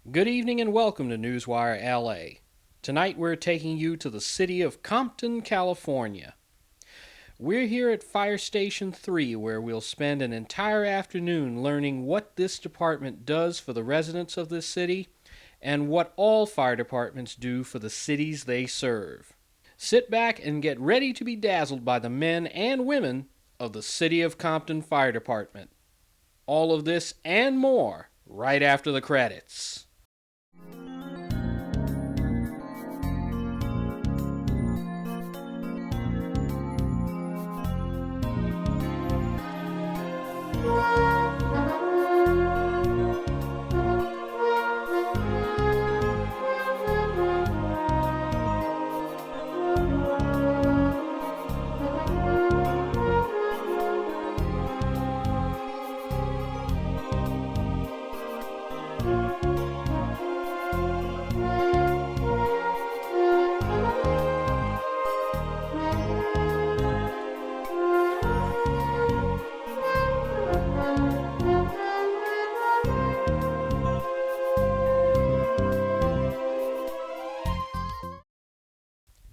Good evening and welcome to Newswire LA. Tonight we're taking you to the city of Compton, California. We're here at Fire Station 3 where we'll spend an entire afternoon learning what this department does for the residents of this city and what all fire departments do for the cities they serve. Sit back and get ready to be dazzled by the men and women of the City of Compton Fire Department. All of this and more right after the credits.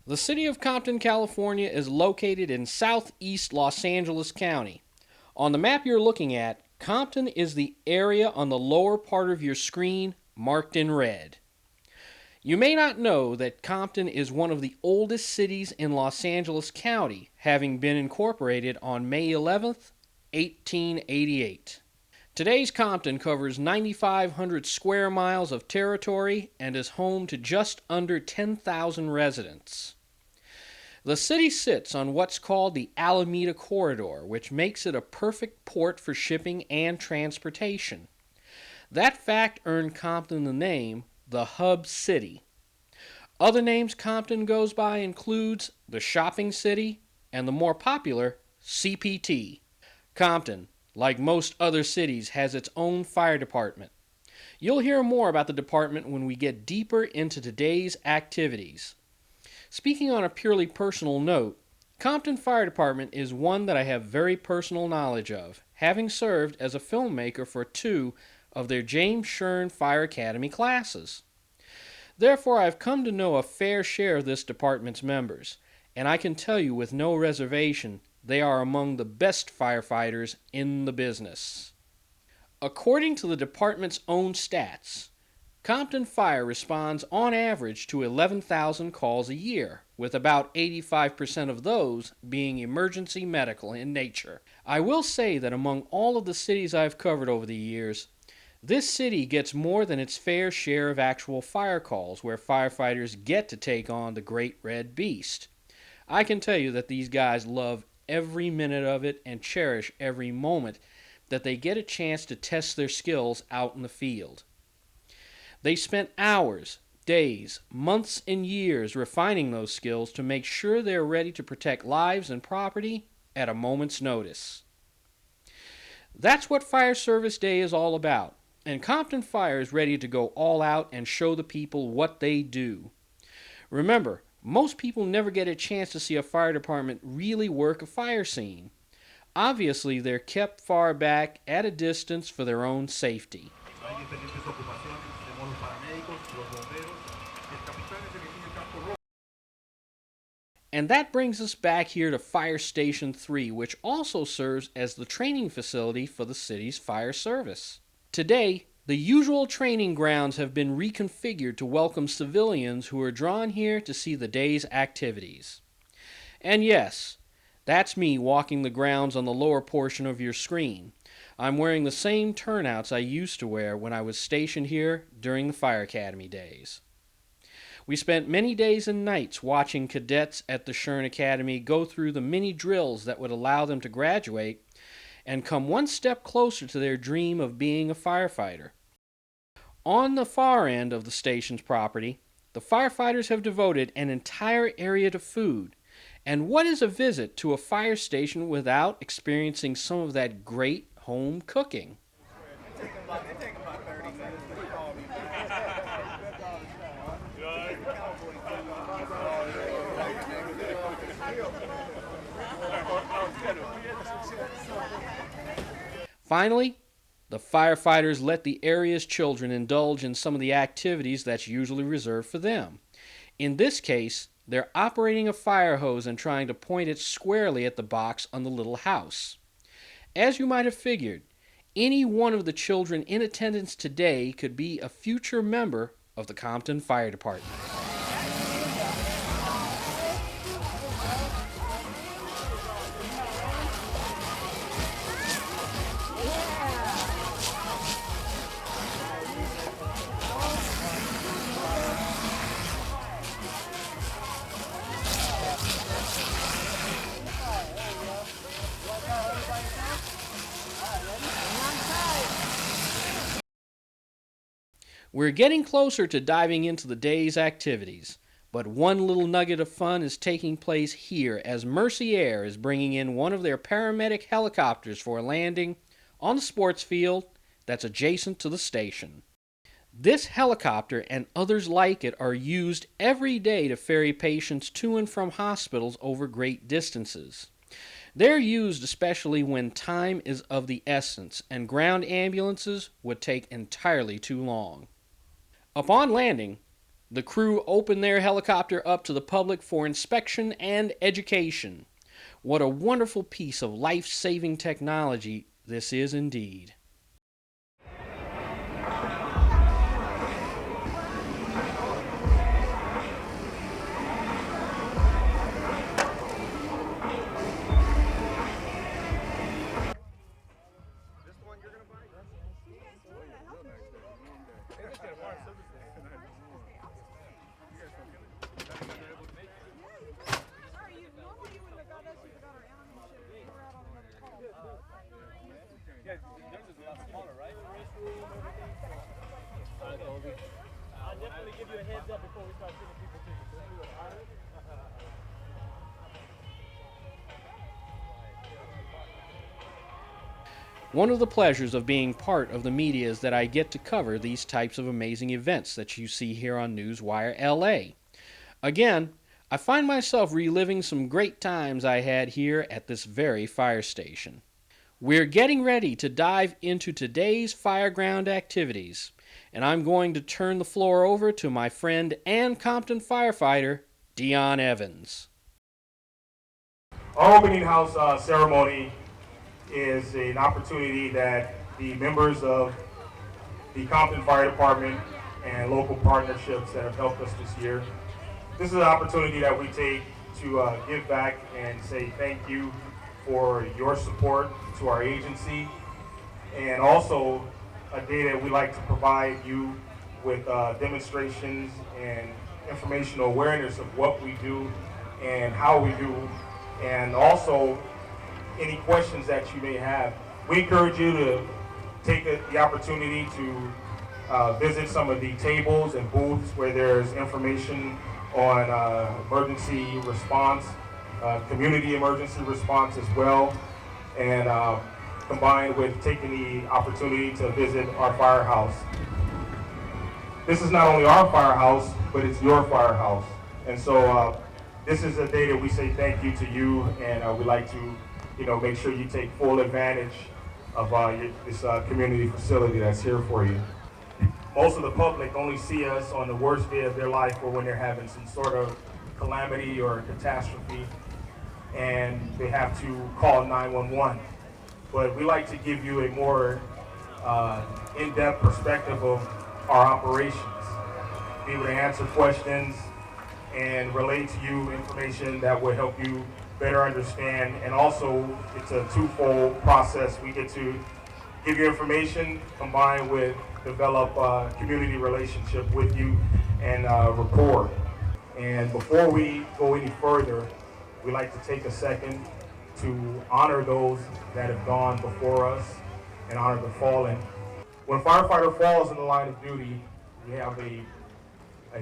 The city of Compton, California is located in southeast Los Angeles County. On the map you're looking at, Compton is the area on the lower part of your screen marked in red. You may not know that Compton is one of the oldest cities in Los Angeles County, having been incorporated on May 11th, 1888. Today's Compton covers 9,500 square miles of territory and is home to just under 10,000 residents. The city sits on what's called the Alameda Corridor, which makes it a perfect port for shipping and transportation. That fact earned Compton the name the Hub City. Other names Compton goes by includes the Shopping City and the more popular CPT. Compton, like most other cities, has its own fire department. You'll hear more about the department when we get deeper into today's activities. Speaking on a purely personal note, Compton Fire Department is one that I have very personal knowledge of, having served as a filmmaker for 2 of their James Shern Fire Academy classes. Therefore, I've come to know a fair share of this department's members, and I can tell you with no reservation, they are among the best firefighters in the business. According to the department's own stats, Compton Fire responds on average to 11,000 calls a year, with about 85% of those being emergency medical in nature. I will say that among all of the cities I've covered over the years, this city gets more than its fair share of actual fire calls where firefighters get to take on the Great Red Beast. I can tell you that these guys love every minute of it and cherish every moment that they get a chance to test their skills out in the field. They spent hours, days, months, and years refining those skills to make sure they're ready to protect lives and property at a moment's notice. That's what Fire Service Day is all about, and Compton Fire is ready to go all out and show the people what they do. Remember, most people never get a chance to see a fire department really work a fire scene. Obviously, they're kept far back at a distance for their own safety. And that brings us back here to Fire Station 3, which also serves as the training facility for the city's fire service. Today, the usual training grounds have been reconfigured to welcome civilians who are drawn here to see the day's activities. And yes, that's me walking the grounds on the lower portion of your screen. I'm wearing the same turnouts I used to wear when I was stationed here during the Fire Academy days. We spent many days and nights watching cadets at the Shern Academy go through the mini drills that would allow them to graduate and come one step closer to their dream of being a firefighter. On the far end of the station's property, the firefighters have devoted an entire area to food. And what is a visit to a fire station without experiencing some of that great home cooking? Finally, The firefighters let the area's children indulge in some of the activities that's usually reserved for them. In this case, they're operating a fire hose and trying to point it squarely at the box on the little house. As you might have figured, any one of the children in attendance today could be a future member of the Compton Fire Department. We're getting closer to diving into the day's activities, but one little nugget of fun is taking place here as Mercy Air is bringing in one of their paramedic helicopters for a landing on the sports field that's adjacent to the station. This helicopter and others like it are used every day to ferry patients to and from hospitals over great distances. They're used especially when time is of the essence and ground ambulances would take entirely too long. Upon landing, the crew open their helicopter up to the public for inspection and education. What a wonderful piece of life-saving technology this is indeed. I'll definitely give you a heads up before we start sending people to you. One of the pleasures of being part of the media is that I get to cover these types of amazing events that you see here on Newswire LA. Again, I find myself reliving some great times I had here at this very fire station. We're getting ready to dive into today's fireground activities, and I'm going to turn the floor over to my friend and Compton firefighter, Dion Evans. Our opening house ceremony is an opportunity that the members of the Compton Fire Department and local partnerships that have helped us this year, this is an opportunity that we take to give back and say thank you for your support to our agency, and also a day that we like to provide you with demonstrations and informational awareness of what we do and how we do, and also any questions that you may have. We encourage you to take the opportunity to visit some of the tables and booths where there's information on emergency response, community emergency response as well, and combined with taking the opportunity to visit our firehouse. This is not only our firehouse, but it's your firehouse. And so this is a day that we say thank you to you, and we like to make sure you take full advantage of this community facility that's here for you. Most of the public only see us on the worst day of their life or when they're having some sort of calamity or catastrophe and they have to call 911. But we like to give you a more in-depth perspective of our operations, be able to answer questions and relate to you information that will help you better understand. And also, it's a twofold process. We get to give you information combined with develop a community relationship with you and rapport. And before we go any further, we like to take a second to honor those that have gone before us and honor the fallen. When a firefighter falls in the line of duty, we have a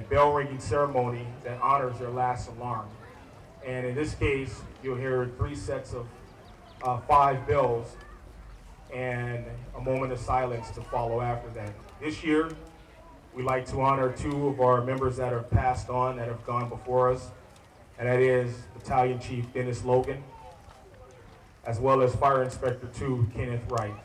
bell ringing ceremony that honors their last alarm. And in this case, you'll hear 3 sets of 5 bells and a moment of silence to follow after that. This year, we like to honor 2 of our members that have passed on, that have gone before us, and that is Battalion Chief Dennis Logan, as well as Fire Inspector 2 Kenneth Wright.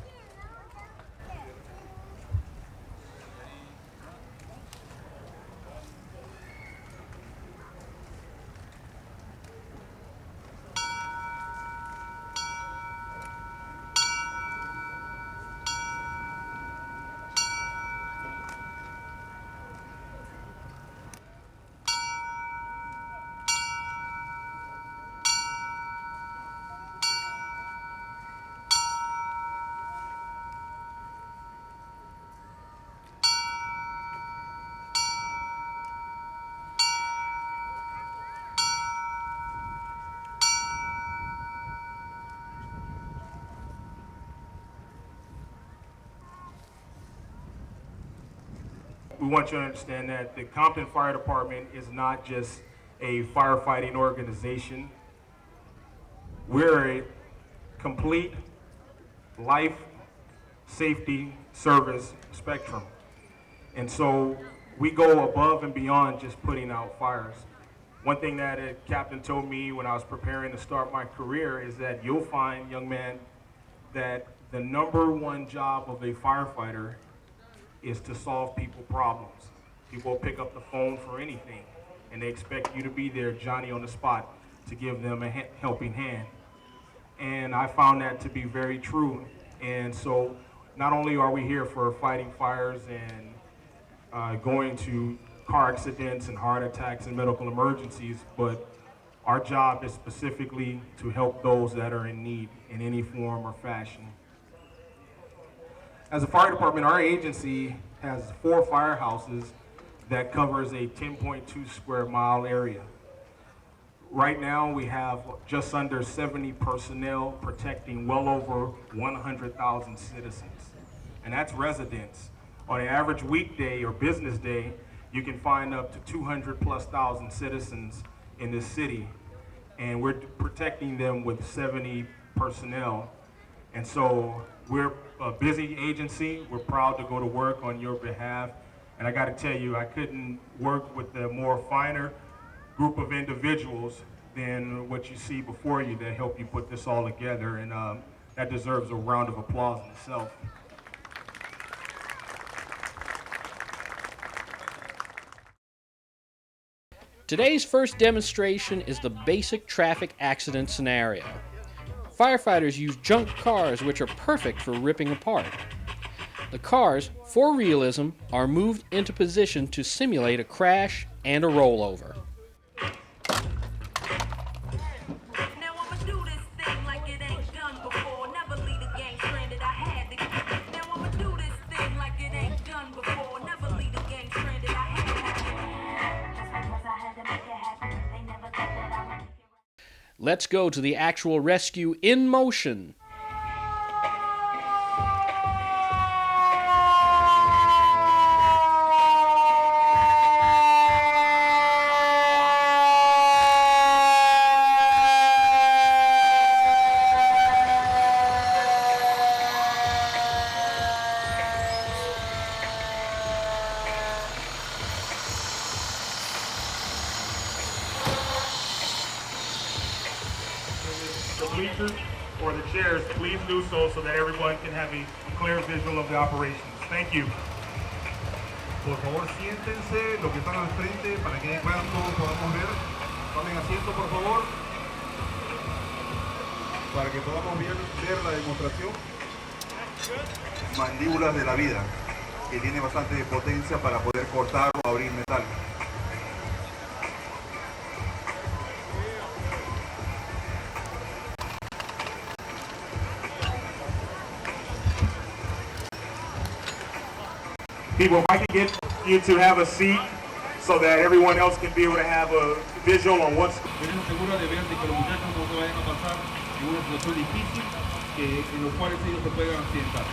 want you to understand that the Compton Fire Department is not just a firefighting organization. We're a complete life safety service spectrum. And so we go above and beyond just putting out fires. One thing that a captain told me when I was preparing to start my career is that you'll find, young man, that the #1 job of a firefighter is to solve people problems. People pick up the phone for anything, and they expect you to be there, Johnny on the spot, to give them a helping hand. And I found that to be very true. And so not only are we here for fighting fires and going to car accidents and heart attacks and medical emergencies, but our job is specifically to help those that are in need in any form or fashion. As a fire department, our agency has 4 firehouses that covers a 10.2 square mile area. Right now, we have just under 70 personnel protecting well over 100,000 citizens, and that's residents. On an average weekday or business day, you can find up to 200,000+ citizens in this city, and we're protecting them with 70 personnel. And so we're a busy agency. We're proud to go to work on your behalf. And I got to tell you, I couldn't work with a more finer group of individuals than what you see before you that help you put this all together. And that deserves a round of applause in itself. Today's first demonstration is the basic traffic accident scenario. Firefighters use junk cars which are perfect for ripping apart. The cars, for realism, are moved into position to simulate a crash and a rollover. Let's go to the actual rescue in motion. The bleachers or the chairs, please do so that everyone can have a clear visual of the operations. Thank you. Por favor, siéntense, los que están al frente, para que puedan todos podamos ver. Tomen asiento, por favor, para que podamos ver la demostración. Mandíbulas de la vida, que tiene bastante potencia para poder cortar o abrir metal. People, if I can get you to have a seat so that everyone else can be able to have a visual on what's... Tenemos seguro de ver de que los muchachos no se vayan a pasar en una situación difícil, en los cuales ellos se puedan accidentar.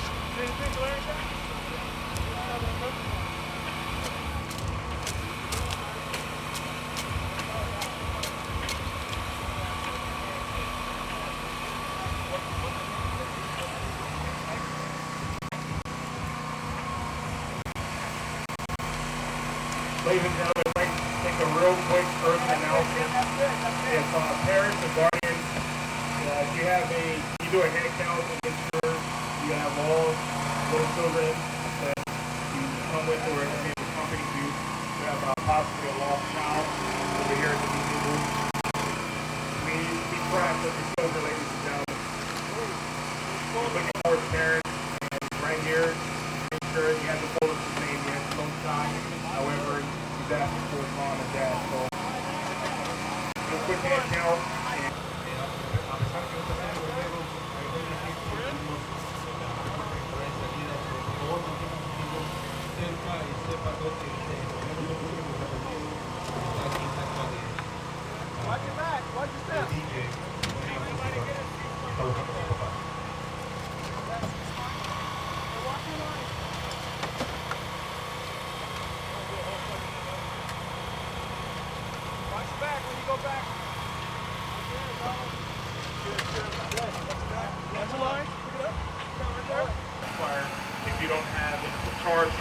Ladies and gentlemen, I'd like to take a real quick urgent announcement. If parents or guardians, you do a head count and make sure you have all little children that you come with or may accompany you. We have possibly a lost child over here at the meeting room. Please keep track of your children, ladies and gentlemen. We're looking for parents, and right here, make sure you have the photos of the name. You have no sign. However, he's asking for his mom and dad. So, do a quick hand count. Watch your back, watch your step.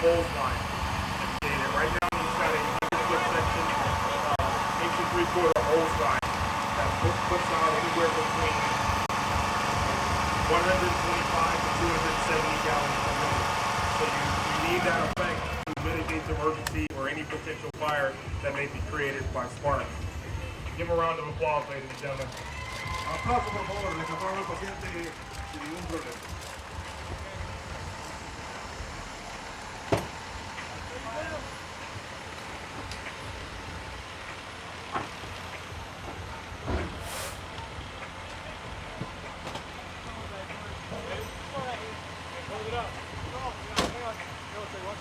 hose line. And right now he's got a 100-foot section, inch and 3/4 hose line that puts out anywhere between 125 to 270 gallons per minute. So you need that effect to mitigate the emergency or any potential fire that may be created by sparks. Give him a round of applause, ladies and gentlemen. Aplauso, por favor, le aplaudo al paciente sin ningún problema.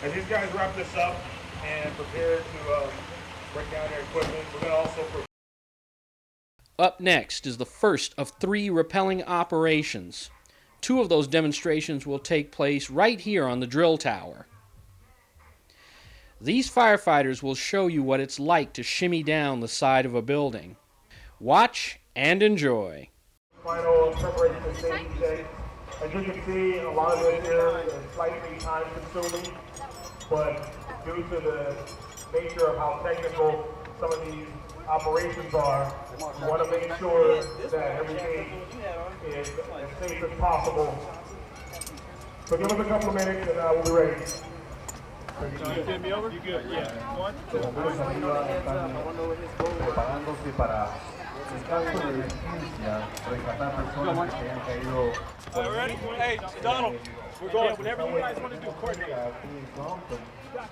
As these guys wrap this up and prepare to break down their equipment, we're going to also Up next is the first of 3 rappelling operations. 2 of those demonstrations will take place right here on the drill tower. These firefighters will show you what it's like to shimmy down the side of a building. Watch and enjoy. final preparation and safety check. As you can see, a lot of this here is slightly time consuming, but due to the nature of how technical some of these operations are, we want to make sure that everything is as safe as possible. So give us a couple of minutes and we'll be ready. You get me over? You good? Yeah. 1, 2, 3. Preparándose para en caso de emergencia rescatar personas que hayan caído. All right, ready? Hey, Donald, we're going. Whatever you guys want to do, coordinate. Aquí en Compton,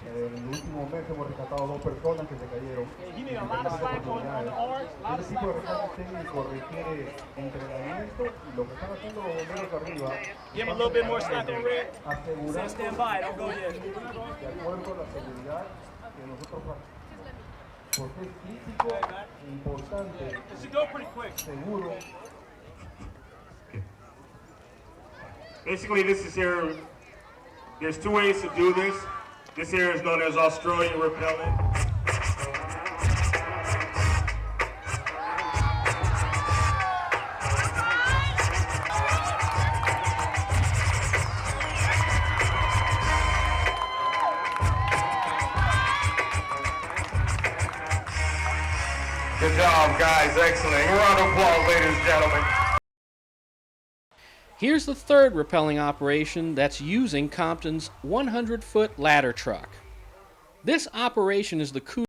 en el último mes hemos rescatado 2 personas que se cayeron. You need a lot of slack on the arms, a lot of Este slack tipo de on the rescate arms. técnico requiere entrenamiento y lo que están haciendo los bomberos arriba Give him a little bit more slack on red. asegurando Stand by, don't go yet. de acuerdo a la seguridad que nosotros porque es crítico e importante, It should go pretty quick. seguro. Basically, this is here, there's 2 ways to do this. This here is known as Australian repellent. Good job, guys. Excellent. A round of applause, ladies and gentlemen. Here's the 3rd rappelling operation that's using Compton's 100-foot ladder truck. This operation is the coup